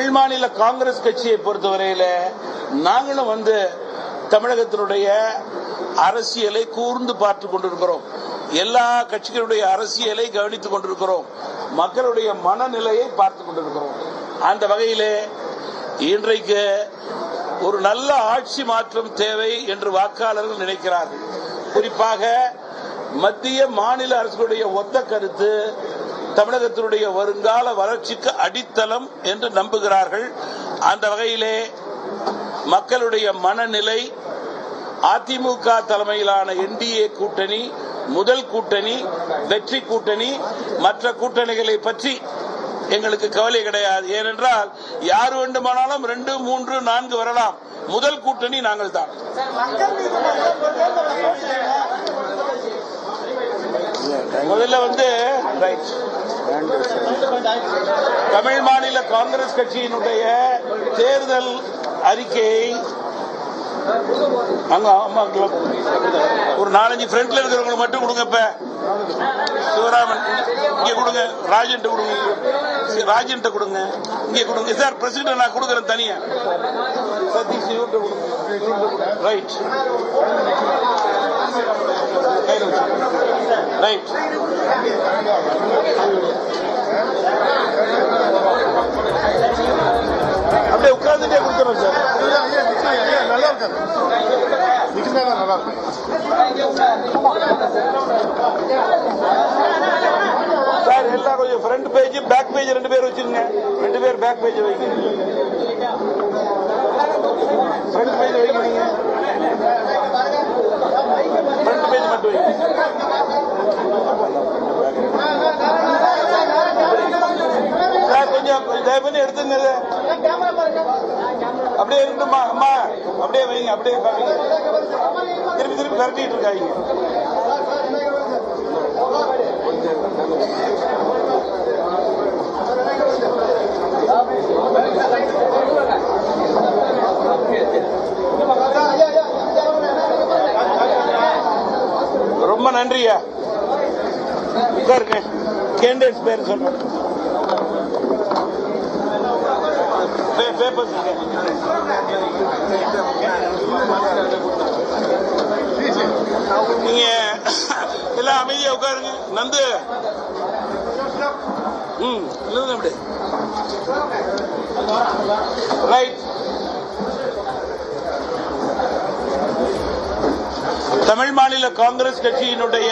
தமிழ் மாநில காங்கிரஸ் கட்சியை பொறுத்தவரையில நாங்களும் தமிழகத்தினுடைய அரசியலை கூர்ந்து பார்த்து கொண்டிருக்கிறோம். எல்லா கட்சிகளுடைய அரசியலை கவனித்துக் கொண்டிருக்கிறோம். மக்களுடைய மனநிலையை பார்த்துக் கொண்டிருக்கிறோம். அந்த வகையிலே இன்றைக்கு ஒரு நல்ல ஆட்சி மாற்றம் தேவை என்று வாக்காளர்கள் நினைக்கிறார்கள். குறிப்பாக மத்திய மாநில அரசுடைய ஒத்த கருத்து தமிழகத்தினுடைய வருங்கால வளர்ச்சிக்கு அடித்தளம் என்று நம்புகிறார்கள். அந்த வகையிலே மக்களுடைய மனநிலை அதிமுக தலைமையிலான என்டிஏ கூட்டணி முதல் கூட்டணி, வெற்றி கூட்டணி, மற்ற கூட்டணிகளை பற்றி எங்களுக்கு கவலை கிடையாது. ஏனென்றால் யார் வேண்டுமானாலும் 2, 3, 4 வரலாம். முதல் கூட்டணி நாங்கள் தான். முதல்ல தமிழ் மாநில காங்கிரஸ் கட்சியினுடைய தேர்தல் அறிக்கையை ஒரு 4-5 ஃப்ரண்ட்ல இருக்கிறவங்க மட்டும் கொடுங்க. இப்ப சிவராமன் இங்க கொடுங்க, ராஜன் கொடுங்க, ராஜன் கொடுங்க, இங்க கொடுங்க சார். பிரசிடண்ட் நான் கொடுக்கறேன் தனியா. Sathish right right. அப்படியே உட்கார்ந்துட்டே கொடுத்துறோம் சார். நல்லா இருக்காது நல்லா இருக்கும் சார். எல்லாம் கொஞ்சம் ஃப்ரண்ட் பேஜ் பேக் பேஜ் 2 பேர் வச்சிருங்க. 2 பேர் பேக் பேஜ் வைங்க. ஃப்ரண்ட் பேஜ் வைங்க. ஃப்ரண்ட் பேஜ் மட்டும் வைங்க. சார் கொஞ்சம் தயவு பண்ணி எடுத்துங்க. அப்படியே இருக்குமா அம்மா? அப்படியே வைங்க. அப்படியே பாருங்க. திருப்பி திருப்பி கரட்டிட்டு இருக்காங்க. ரொம்ப நன்றியா. உட்காருங்க. கேண்டிடேட்ஸ் பேர் சொல்றேன். பேப்பர்ஸ் நீங்க எல்லாம் அமைதியா உட்காருங்க. நந்து அப்படி ரைட். தமிழ் மாநில காங்கிரஸ் கட்சியினுடைய